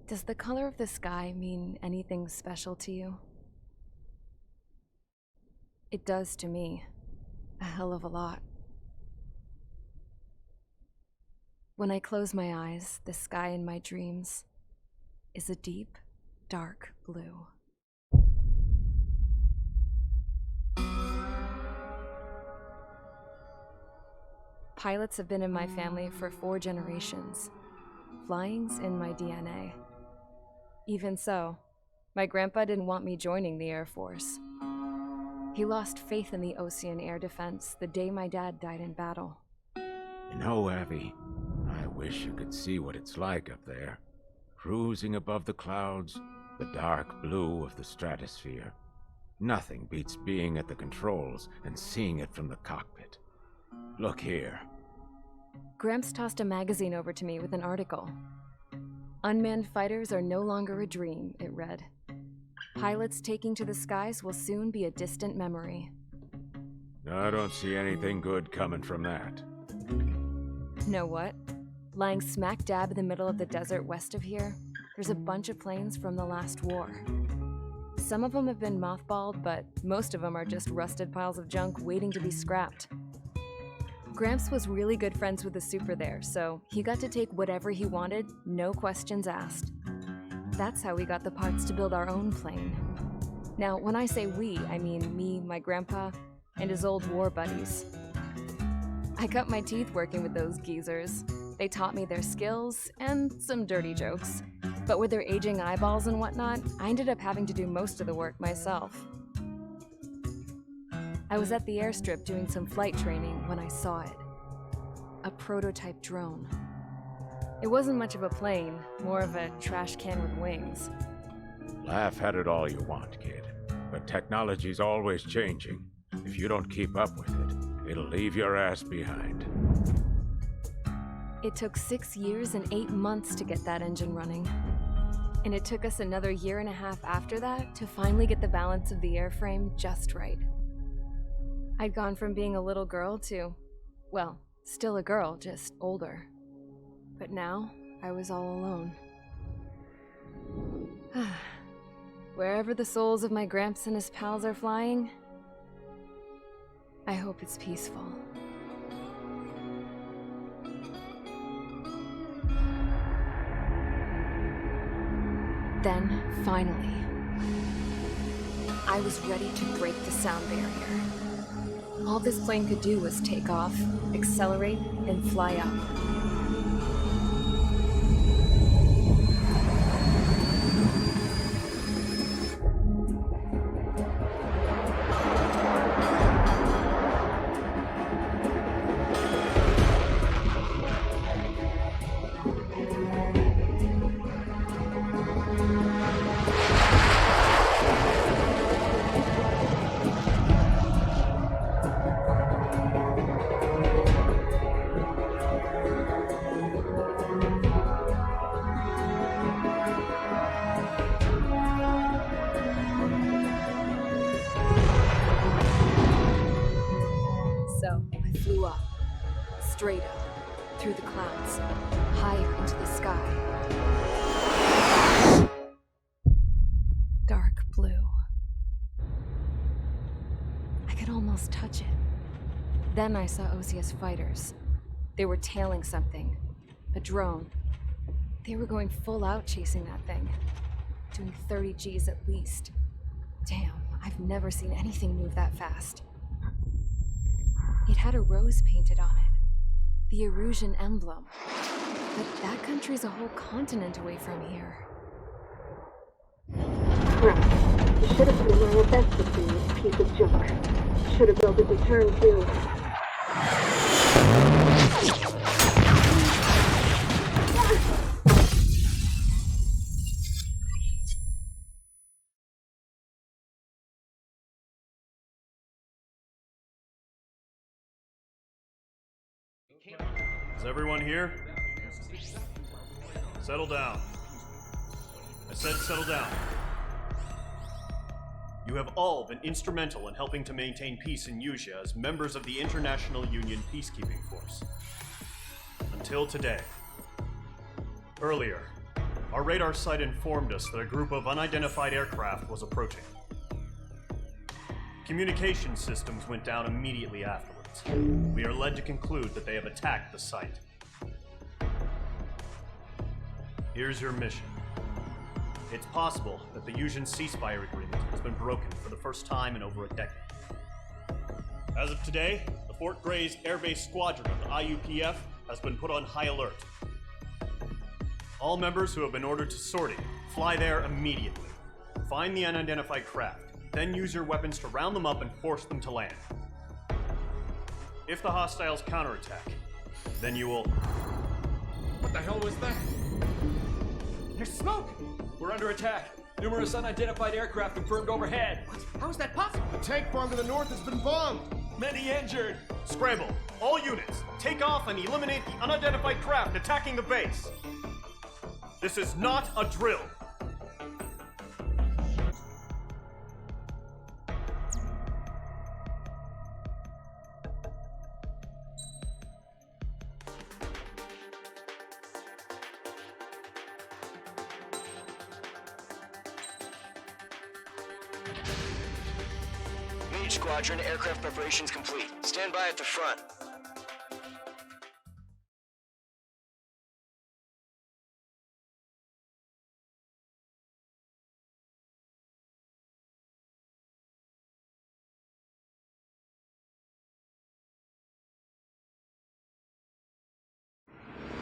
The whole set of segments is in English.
Does the color of the sky mean anything special to you? It does to me. A hell of a lot. When I close my eyes, the sky in my dreams is a deep, dark blue. Pilots have been in my family for 4 generations. Flying's in my DNA. Even so, my grandpa didn't want me joining the Air Force. He lost faith in the Ocean Air Defense the day my dad died in battle. You know, Abby, I wish you could see what it's like up there. Cruising above the clouds, the dark blue of the stratosphere. Nothing beats being at the controls and seeing it from the cockpit. Look here. Gramps tossed a magazine over to me with an article. Unmanned fighters are no longer a dream, it read. Pilots taking to the skies will soon be a distant memory. I don't see anything good coming from that. Know what? Lying smack dab in the middle of the desert west of here, there's a bunch of planes from the last war. Some of them have been mothballed, but most of them are just rusted piles of junk waiting to be scrapped. Gramps was really good friends with the super there, so he got to take whatever he wanted, no questions asked. That's how we got the parts to build our own plane. Now, when I say we, I mean me, my grandpa, and his old war buddies. I cut my teeth working with those geezers. They taught me their skills, and some dirty jokes. But with their aging eyeballs and whatnot, I ended up having to do most of the work myself. I was at the airstrip doing some flight training when I saw it. A prototype drone. It wasn't much of a plane, more of a trash can with wings. Laugh at it all you want, kid. But technology's always changing. If you don't keep up with it, it'll leave your ass behind. It took 6 years and 8 months to get that engine running. And it took us another 1.5 years after that to finally get the balance of the airframe just right. I'd gone from being a little girl to, well, still a girl, just older. But now, I was all alone. Wherever the souls of my Gramps and his pals are flying, I hope it's peaceful. Then, finally, I was ready to break the sound barrier. All this plane could do was take off, accelerate, and fly up. Straight up, through the clouds, higher into the sky. Dark blue. I could almost touch it. Then I saw Osia's fighters. They were tailing something. A drone. They were going full out chasing that thing. Doing 30 Gs at least. Damn, I've never seen anything move that fast. It had a rose painted on it. The Erusian emblem. But that country's a whole continent away from here. Right. You should have been where your best would be, this piece of junk. Should have built a return too. Is everyone here? Settle down. I said settle down. You have all been instrumental in helping to maintain peace in Usea as members of the International Union Peacekeeping Force. Until today. Earlier, Our radar site informed us that a group of unidentified aircraft was approaching. Communication systems went down immediately afterwards. We are led to conclude that they have attacked the site. Here's your mission. It's possible that the Yuuzhan ceasefire agreement has been broken for the first time in over a decade. As of today, the Fort Grays Air Base Squadron of the IUPF has been put on high alert. All members who have been ordered to sortie, fly there immediately. Find the unidentified craft, then use your weapons to round them up and force them to land. If the hostiles counterattack, then you will... What the hell was that? There's smoke! We're under attack. Numerous unidentified aircraft confirmed overhead. What? How is that possible? The tank farm to the north has been bombed. Many injured. Scramble! All units, take off and eliminate the unidentified craft attacking the base. This is not a drill. Mage Squadron, aircraft preparations complete. Stand by at the front.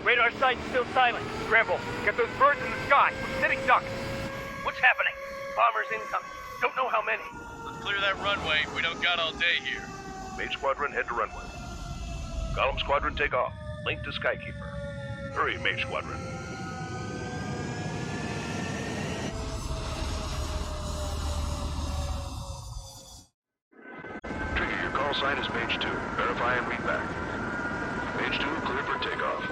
Radar site's still silent. Scramble. Get those birds in the sky. We're sitting ducks. What's happening? Bombers incoming. Don't know how many. Let's clear that runway. We don't got all day here. Mage Squadron, head to runway. Column Squadron, take off. Link to Skykeeper. Hurry, Mage Squadron. Trigger, your call sign is Mage 2. Verify and read back. Mage 2, clear for takeoff.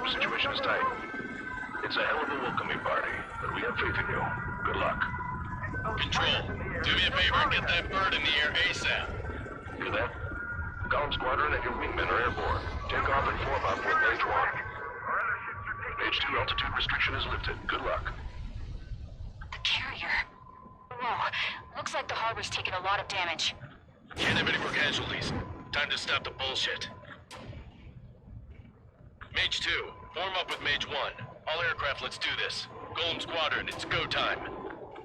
Situation is tight. It's a hell of a welcoming party, but we have faith in you. Good luck. Control, do me a favor and get that bird in the air ASAP. Hear that? Column Squadron and your wingmen are airborne. Take off and form up with Mage 1. Mage 2, altitude restriction is lifted. Good luck. The carrier. Whoa. Looks like the harbor's taken a lot of damage. Can't have any more casualties. Time to stop the bullshit. Mage 2, form up with Mage 1. All aircraft, let's do this. Golem Squadron, it's go time.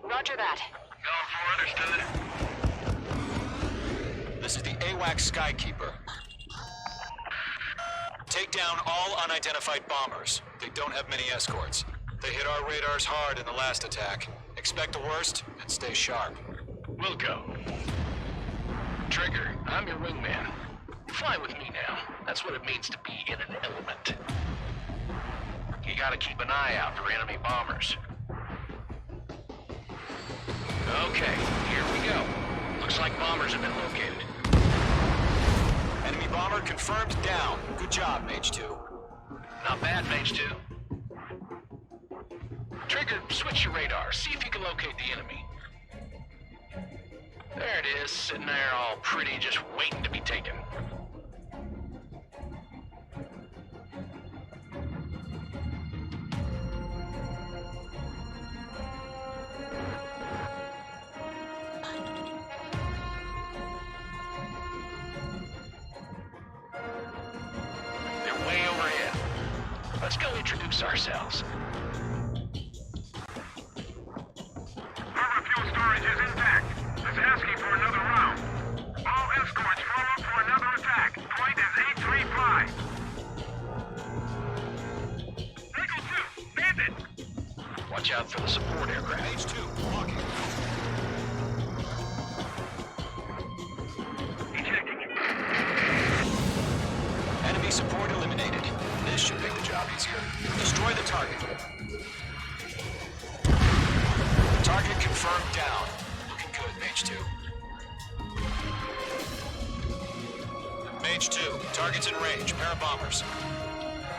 Roger that. Going for understood. This is the AWAC Skykeeper. Take down all unidentified bombers. They don't have many escorts. They hit our radars hard in the last attack. Expect the worst and stay sharp. Wilco. Trigger, I'm your wingman. Fly with me now. That's what it means to be in an element. You gotta keep an eye out for enemy bombers. Okay, here we go. Looks like bombers have been located. Enemy bomber confirmed down. Good job, Mage 2. Not bad, Mage 2. Trigger, switch your radar. See if you can locate the enemy. There it is, sitting there all pretty, just waiting to be taken. They're way overhead. Let's go introduce ourselves. Harbor fuel storage is intact. It's asking for another round. All escorts form up for another attack. Point is 835. Eagle 2, bandit! Watch out for the support aircraft. Mage 2, walking. Ejecting it. Enemy support eliminated. This should make the job easier. Destroy the target. Target confirmed down. Looking good, Mage 2. Mage 2, target's in range. Pair of bombers.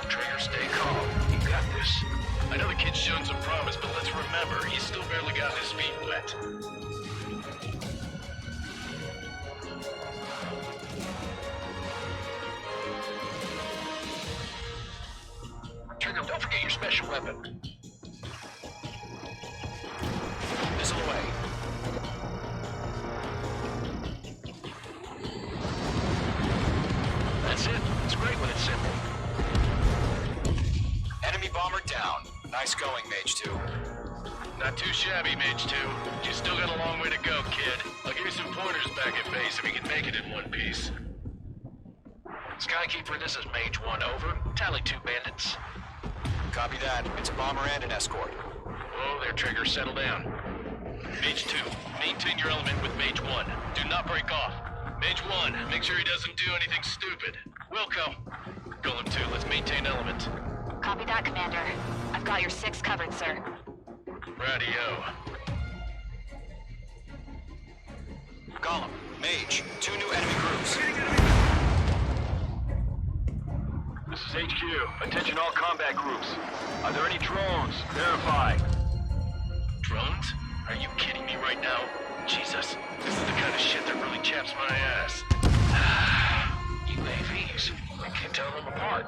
Trigger, stay calm. You got this. I know the kid's shown some promise, but let's remember, he's still barely got his feet wet. Trigger, don't forget your special weapon. Nice going, Mage 2. Not too shabby, Mage 2. You still got a long way to go, kid. I'll give you some pointers back at base if you can make it in one piece. Skykeeper, this is Mage 1, over. Tally 2 bandits. Copy that. It's a bomber and an escort. Whoa there, Trigger. Settle down. Mage 2, maintain your element with Mage 1. Do not break off. Mage 1, make sure he doesn't do anything stupid. Wilco. Golem 2, let's maintain element. Copy that, Commander. I've got your 6 covered, sir. Radio. Golem, Mage, 2 new enemy groups. This is HQ. Attention all combat groups. Are there any drones? Verify. Drones? Are you kidding me right now? Jesus, this is the kind of shit that really chaps my ass. UAVs. I can't tell them apart.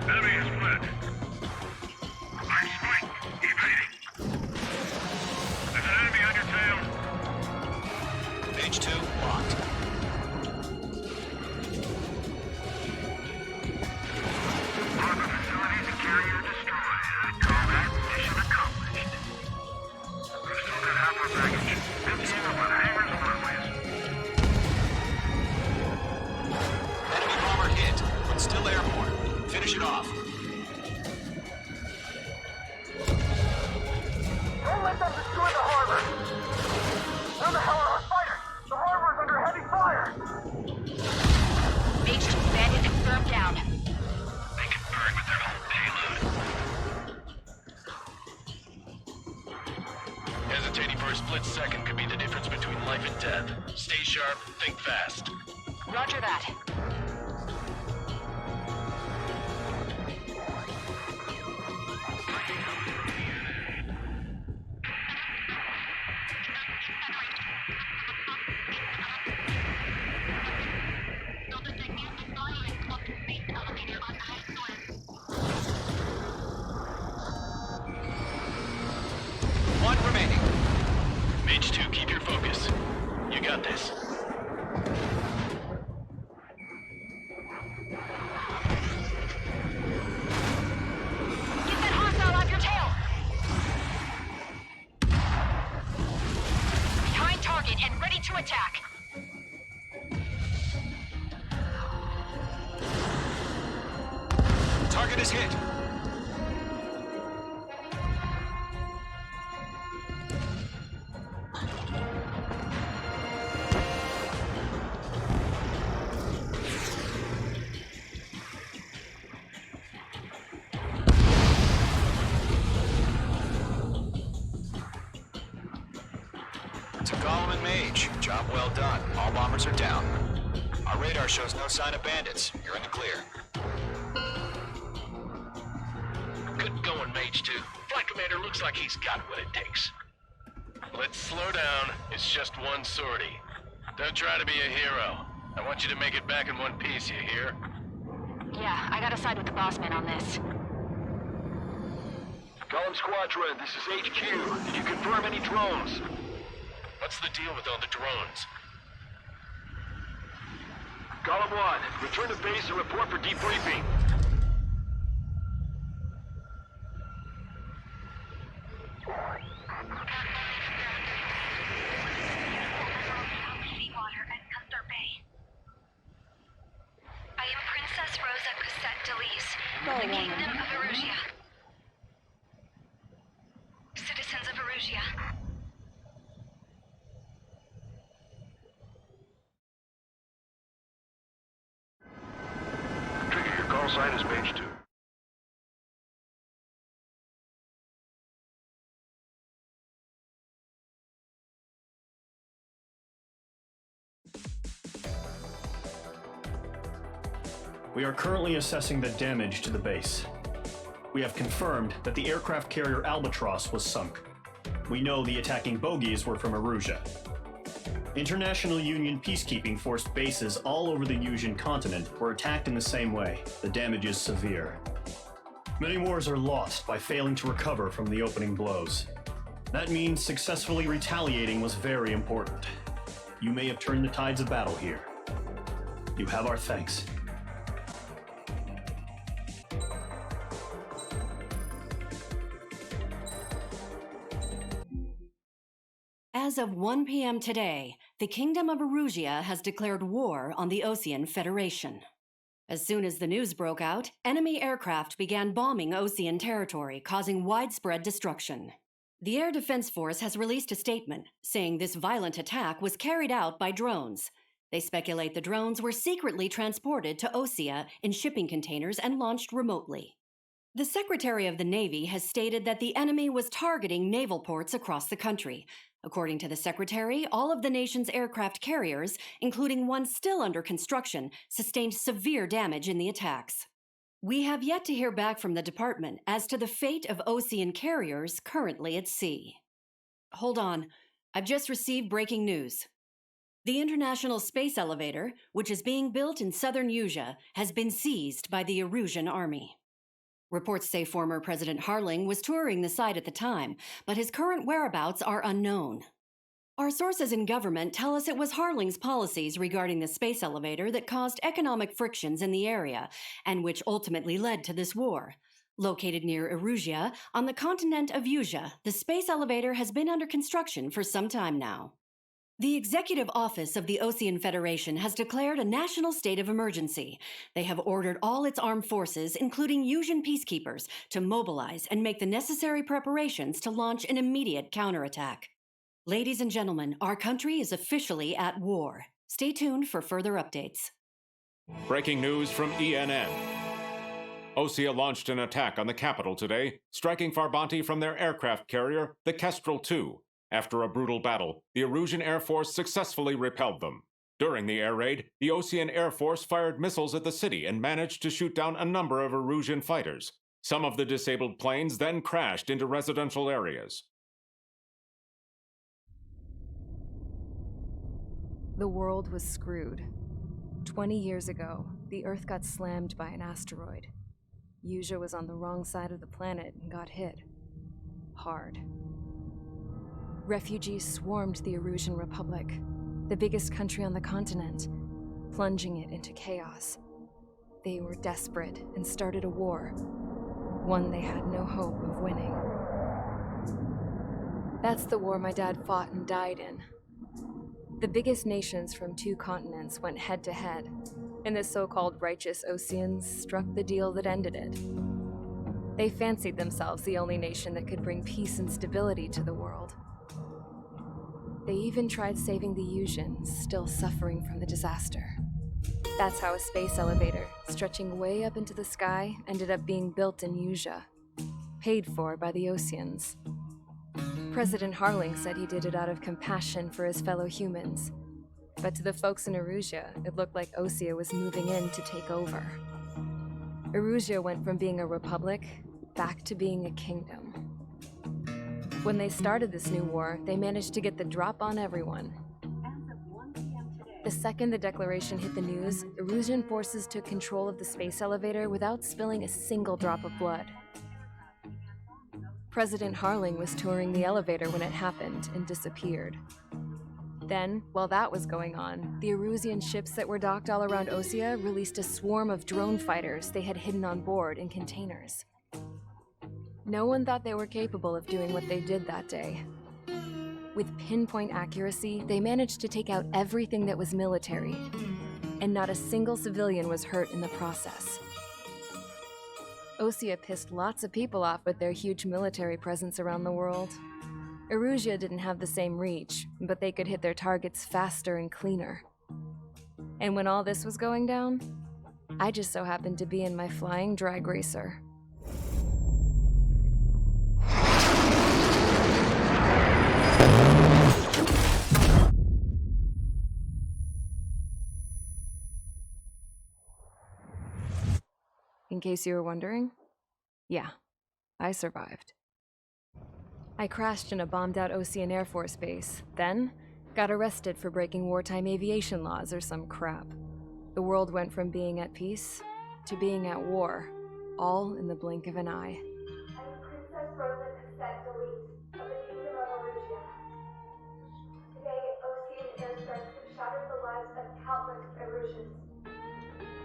Enemy is split. I'm split. Evading. There's an enemy on your tail. Mage 2, locked. Harbor facilities and carrier destroyed. I'd call that mission accomplished. We've still got half our baggage. 15 up on hangars and runways. Enemy bomber hit, but still airborne. Finish it off. Don't let them destroy the harbor! Where the hell are our fighters? The harbor's under heavy fire! Mage 2 bandit confirmed down. They can burn with their own payload. Hesitating for a split second could be the difference between life and death. Stay sharp, think fast. Roger that. One remaining. Mage 2, keep your focus. You got this. Get that hostile off your tail! Behind target and ready to attack. Target is hit. To Golem and Mage, job well done. All bombers are down. Our radar shows no sign of bandits. You're in the clear. Good going, Mage 2. Flight Commander looks like he's got what it takes. Let's slow down. It's just one sortie. Don't try to be a hero. I want you to make it back in one piece, you hear? Yeah, I gotta side with the boss man on this. Golem Squadron, this is HQ. Did you confirm any drones? What's the deal with all the drones? Golem 1, return to base and report for debriefing. I am Princess Rosa Cassette Delise, the Kingdom of Erusia. Citizens of Erusia. Trigger, your call sign is Mage 2. We are currently assessing the damage to the base. We have confirmed that the aircraft carrier Albatross was sunk. We know the attacking bogies were from Erusia. International Union peacekeeping force bases all over the Yusian continent were attacked in the same way. The damage is severe. Many wars are lost by failing to recover from the opening blows. That means successfully retaliating was very important. You may have turned the tides of battle here. You have our thanks. As of 1 p.m. today, the Kingdom of Erusia has declared war on the Osean Federation. As soon as the news broke out, enemy aircraft began bombing Osean territory, causing widespread destruction. The Air Defense Force has released a statement saying this violent attack was carried out by drones. They speculate the drones were secretly transported to Osea in shipping containers and launched remotely. The Secretary of the Navy has stated that the enemy was targeting naval ports across the country. According to the Secretary, all of the nation's aircraft carriers, including one still under construction, sustained severe damage in the attacks. We have yet to hear back from the department as to the fate of Osean carriers currently at sea. Hold on, I've just received breaking news. The International Space Elevator, which is being built in southern Yusia, has been seized by the Erusian army. Reports say former President Harling was touring the site at the time, but his current whereabouts are unknown. Our sources in government tell us it was Harling's policies regarding the space elevator that caused economic frictions in the area, and which ultimately led to this war. Located near Erusia, on the continent of Yusia, the space elevator has been under construction for some time now. The Executive Office of the Osean Federation has declared a national state of emergency. They have ordered all its armed forces, including Yusian peacekeepers, to mobilize and make the necessary preparations to launch an immediate counterattack. Ladies and gentlemen, our country is officially at war. Stay tuned for further updates. Breaking news from ENN. Osea launched an attack on the capital today, striking Farbanti from their aircraft carrier, the Kestrel II. After a brutal battle, the Erusian Air Force successfully repelled them. During the air raid, the Osean Air Force fired missiles at the city and managed to shoot down a number of Erusian fighters. Some of the disabled planes then crashed into residential areas. The world was screwed. 20 years ago, the Earth got slammed by an asteroid. Yusia was on the wrong side of the planet and got hit. Hard. Refugees swarmed the Erusian Republic, the biggest country on the continent, plunging it into chaos. They were desperate and started a war, one they had no hope of winning. That's the war my dad fought and died in. The biggest nations from 2 continents went head-to-head, and the so-called righteous Oseans struck the deal that ended it. They fancied themselves the only nation that could bring peace and stability to the world. They even tried saving the Yusians, still suffering from the disaster. That's how a space elevator, stretching way up into the sky, ended up being built in Yusia, paid for by the Oseans. President Harling said he did it out of compassion for his fellow humans. But to the folks in Erusia, it looked like Osea was moving in to take over. Erusia went from being a republic back to being a kingdom. When they started this new war, they managed to get the drop on everyone. The second the declaration hit the news, Erusian forces took control of the space elevator without spilling a single drop of blood. President Harling was touring the elevator when it happened and disappeared. Then, while that was going on, the Erusian ships that were docked all around Osea released a swarm of drone fighters they had hidden on board in containers. No one thought they were capable of doing what they did that day. With pinpoint accuracy, they managed to take out everything that was military, and not a single civilian was hurt in the process. Osea pissed lots of people off with their huge military presence around the world. Erusia didn't have the same reach, but they could hit their targets faster and cleaner. And when all this was going down, I just so happened to be in my flying drag racer. In case you were wondering, yeah, I survived. I crashed in a bombed-out Osean Air Force base. Then, Got arrested for breaking wartime aviation laws or some crap. The world went from being at peace to being at war, all in the blink of an eye. I am Princess Rosa Cassette of the Kingdom of Arusia. Today, Ocean airstrikes have shattered the lives of countless Erusians.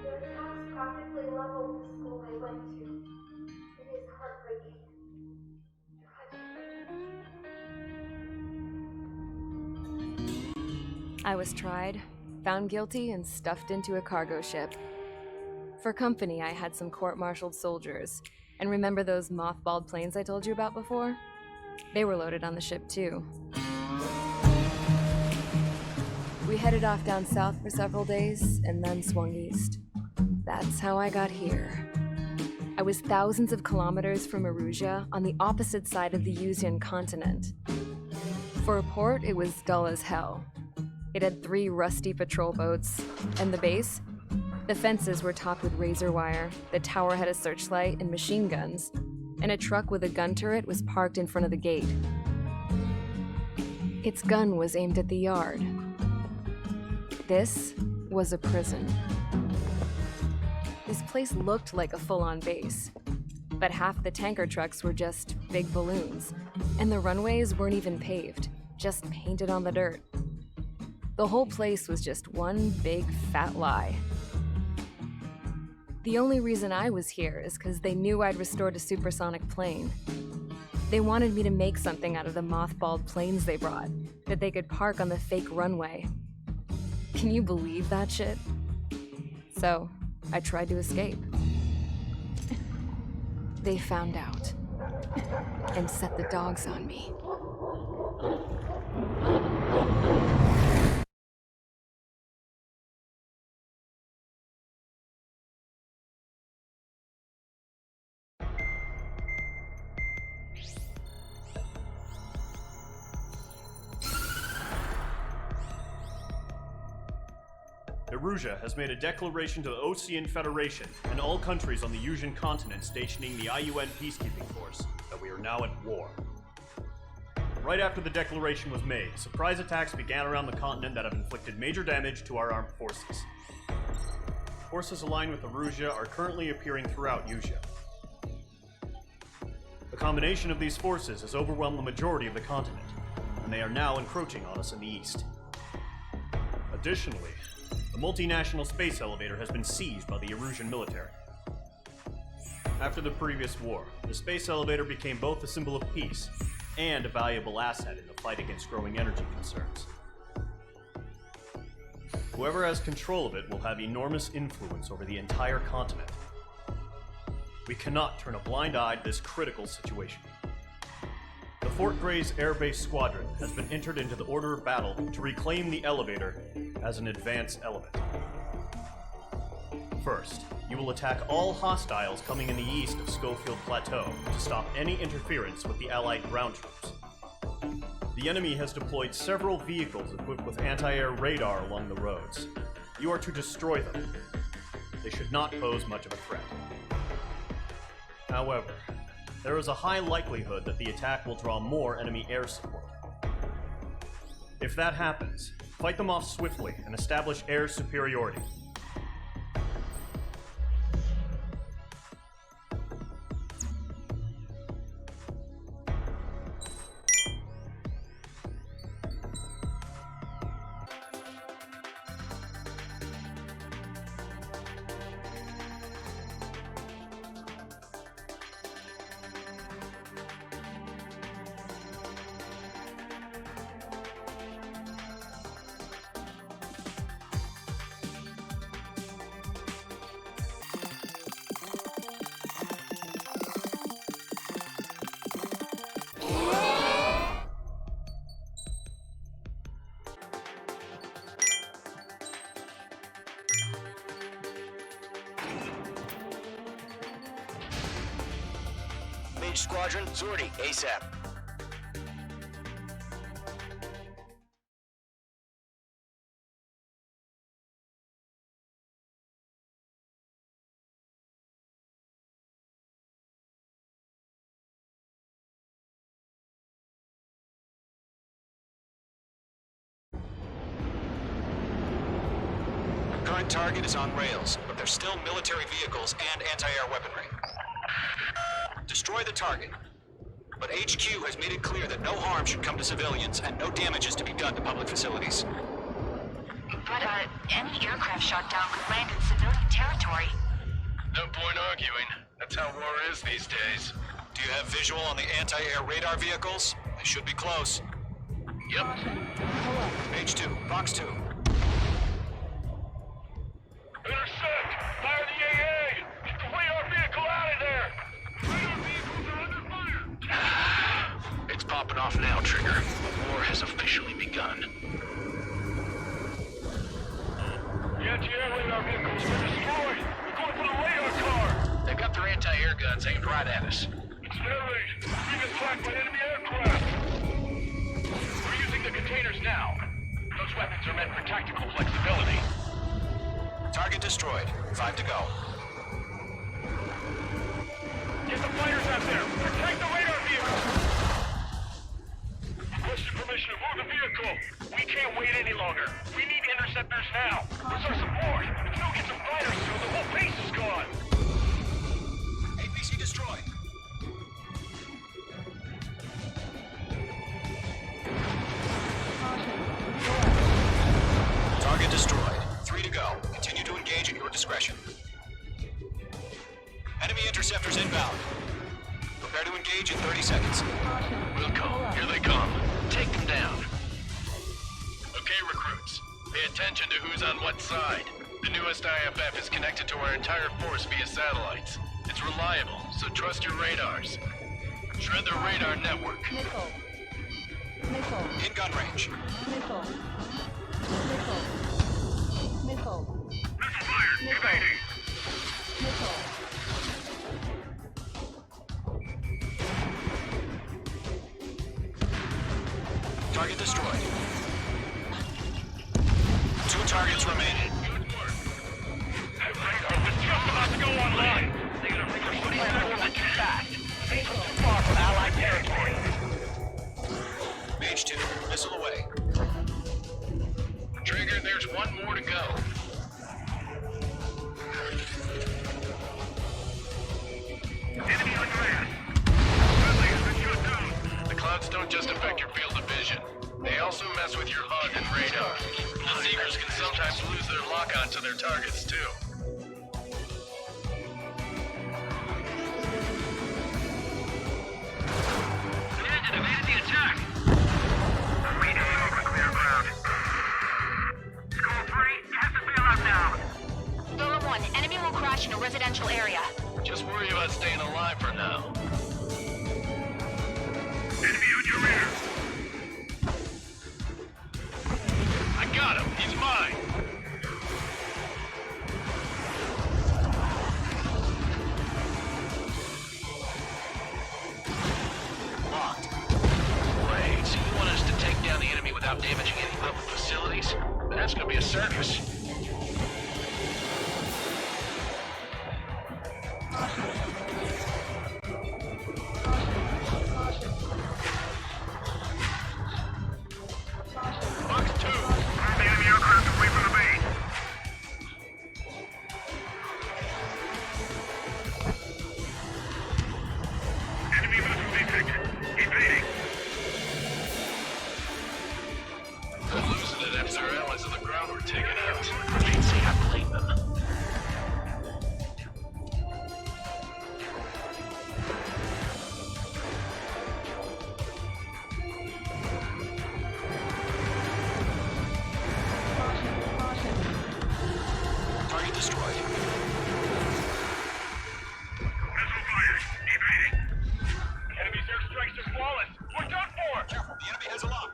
Their attacks practically leveled the school I went to. It is heartbreaking. Tragic. I was tried, found guilty, and stuffed into a cargo ship. For company, I had some court-martialed soldiers. And remember those mothballed planes I told you about before? They were loaded on the ship, too. We headed off down south for several days, and then swung east. That's how I got here. I was thousands of kilometers from Arusia, on the opposite side of the Yuzian continent. For a port, it was dull as hell. It had 3 rusty patrol boats, and the base? The fences were topped with razor wire, the tower had a searchlight and machine guns, and a truck with a gun turret was parked in front of the gate. Its gun was aimed at the yard. This was a prison. This place looked like a full-on base, but half the tanker trucks were just big balloons, and the runways weren't even paved, just painted on the dirt. The whole place was just one big fat lie. The only reason I was here is because they knew I'd restored a supersonic plane. They wanted me to make something out of the mothballed planes they brought, that they could park on the fake runway. Can you believe that shit? So, I tried to escape. They found out, and set the dogs on me. Erusia has made a declaration to the Ocean Federation and all countries on the Yuzian continent stationing the IUN peacekeeping force that we are now at war. Right after the declaration was made, surprise attacks began around the continent that have inflicted major damage to our armed forces. Forces aligned with Erusia are currently appearing throughout Yusia. The combination of these forces has overwhelmed the majority of the continent, and they are now encroaching on us in the east. Additionally, the multinational space elevator has been seized by the Erusian military. After the previous war, the space elevator became both a symbol of peace and a valuable asset in the fight against growing energy concerns. Whoever has control of it will have enormous influence over the entire continent. We cannot turn a blind eye to this critical situation. The Fort Gray's Air Base Squadron has been entered into the order of battle to reclaim the elevator as an advance element. First, you will attack all hostiles coming in the east of Schofield Plateau to stop any interference with the Allied ground troops. The enemy has deployed several vehicles equipped with anti-air radar along the roads. You are to destroy them. They should not pose much of a threat. However, there is a high likelihood that the attack will draw more enemy air support. If that happens, fight them off swiftly and establish air superiority. Mage Squadron, sortie, ASAP. current target is on rails, but there's still military vehicles and anti-air weaponry. Destroy the target. But HQ has made it clear that no harm should come to civilians and no damage is to be done to public facilities. But, any aircraft shot down could land in civilian territory. No point arguing. That's how war is these days. Do you have visual on the anti-air radar vehicles? They should be close. Yep. Page 2, box 2. Intercept! Fire the AA! Get the radar vehicle out of there! Radar vehicles are under fire! It's popping off now, Trigger. War has officially begun. The anti-air radar vehicles were destroyed! We're going for the radar car! They've got their anti-air guns aimed right at us. It's their rate! Being attacked by enemy aircraft! We're using the containers now. Those weapons are meant for tactical flexibility. Target destroyed. 5 to go. Get the fighters out there! Protect the radar vehicle! Requesting permission to move the vehicle! We can't wait any longer! We need interceptors now! Where's our support? If we don't get some fighters soon, the whole base is gone! APC destroyed. Target destroyed. 3 to go. Continue to engage at your discretion. Enemy interceptors inbound. Prepare to engage in 30 seconds. Wilco, here they come. Take them down. Okay, recruits. Pay attention to who's on what side. The newest IFF is connected to our entire force via satellites. It's reliable, so trust your radars. Shred their radar network. Missile. Missile. In gun range. Missile. Missile. Missile. Missile fired! Evading! Missile. Target destroyed. 2 targets remaining. That radar was just about to go online! They're gonna bring their 30 seconds too fast! Ain't too far from Allied territory! Mage 2, missile away. Trigger, there's one more to go. Enemy on grass! Friendly has been shot down! The clouds don't just affect your field of vision. They also mess with your HUD and radar. The Seekers can sometimes lose their lock-on to their targets, too. The engine evaded the attack! Reading over clear ground. School 3, get the bailout down! Golem 1, enemy will crash in a residential area. Just worry about staying alive for now. Enemy on your rear! I got him! He's mine! Locked. Great. So you want us to take down the enemy without damaging any public facilities? That's gonna be a circus. Box 2! Move the enemy aircraft away from the base! Enemy missile detected! Evading! They're losing it after their allies on the ground were taken out. Can't say I blame them. Target destroyed. Missile fired! Evading! Enemy's airstrikes are flawless! We're done for! Careful, the enemy has a lock.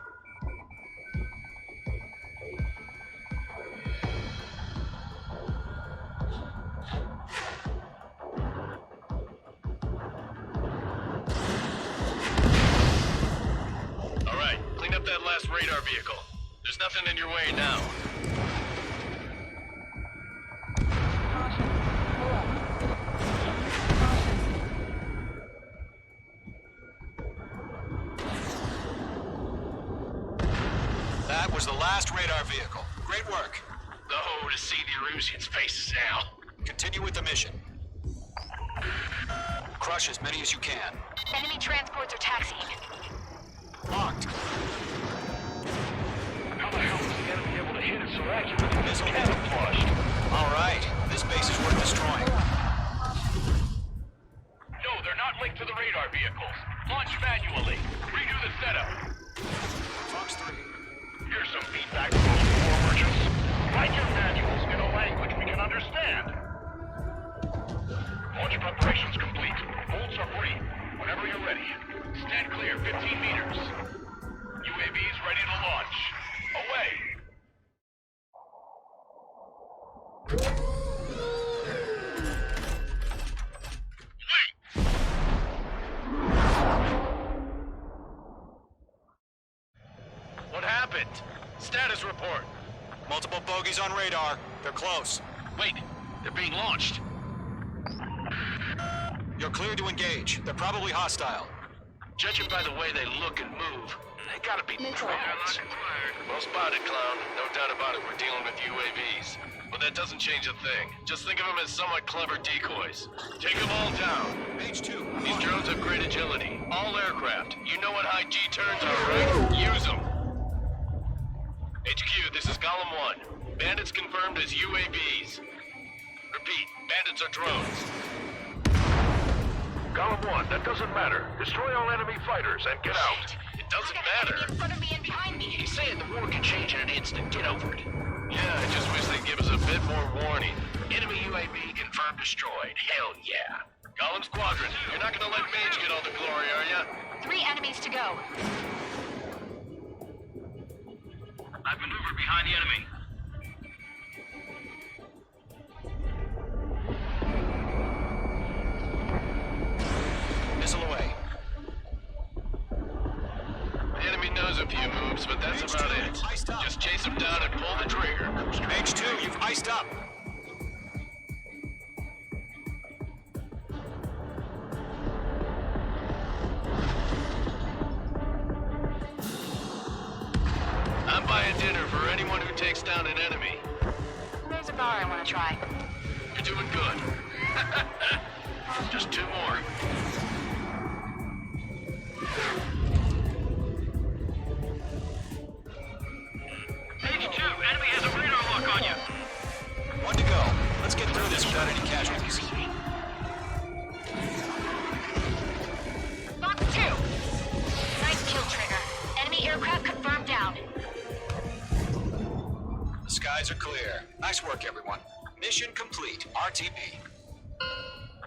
All right, clean up that last radar vehicle. There's nothing in your way now. That was the last radar vehicle. Great work. Oh, to see the Erusians' faces now. Continue with the mission. Crush as many as you can. Enemy transports are taxiing. Locked. How the hell is the enemy able to hit it so accurately? Missile hit. Camouflaged. All right. This base is worth destroying. No, they're not linked to the radar vehicles. Launch manually. Redo the setup. Fox 3. Here's some feedback from those war merchants. Write your manuals in a language we can understand. Launch preparations complete. Bolts are free. Whenever you're ready. Stand clear 15 meters. UAVs ready to launch. Away! What happened? Status report. Multiple bogies on radar. They're close. Wait, they're being launched. You're clear to engage. They're probably hostile. Judging by the way they look and move, they gotta be drones. Well spotted, clown. No doubt about it, we're dealing with UAVs. But that doesn't change a thing. Just think of them as somewhat clever decoys. Take them all down. Page 2. These drones have great agility. All aircraft. You know what high G turns are, right? Use them. HQ, this is Column 1. Bandits confirmed as UAVs. Repeat, bandits are drones. Column 1, that doesn't matter. Destroy all enemy fighters and get out. It doesn't matter. In front of me and behind me. He's saying the war can change in an instant. Get over it. Yeah, I just wish they'd give us a bit more warning. Enemy UAV confirmed destroyed. Hell yeah. Column Squadron, you're not gonna let Mage get all the glory, are ya? 3 enemies to go. I've maneuvered behind the enemy. Missile away. The enemy knows a few moves, but that's about it. Just chase them down and pull the trigger. Page 2, you've iced up. I'm buying dinner for anyone who takes down an enemy. There's a bar I want to try. You're doing good. Just 2 more. Page 2, enemy has a radar lock on you. 1 to go. Let's get through this without any casualties. Fox 2. Nice kill, Trigger. Enemy aircraft confirmed down. The skies are clear. Nice work, everyone. Mission complete. RTB.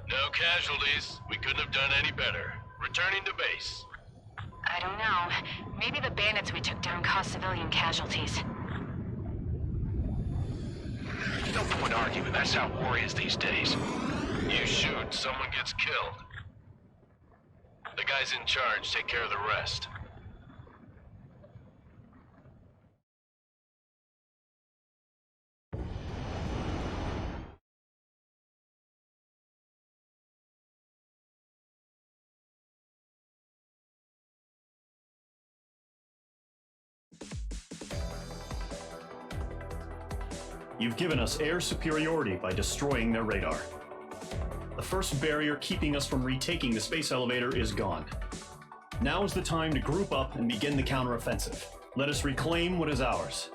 No casualties. We couldn't have done any better. Returning to base. I don't know. Maybe the bandits we took down caused civilian casualties. No point arguing. That's how war is these days. You shoot, someone gets killed. The guys in charge take care of the rest. You've given us air superiority by destroying their radar. The first barrier keeping us from retaking the space elevator is gone. Now is the time to group up and begin the counteroffensive. Let us reclaim what is ours.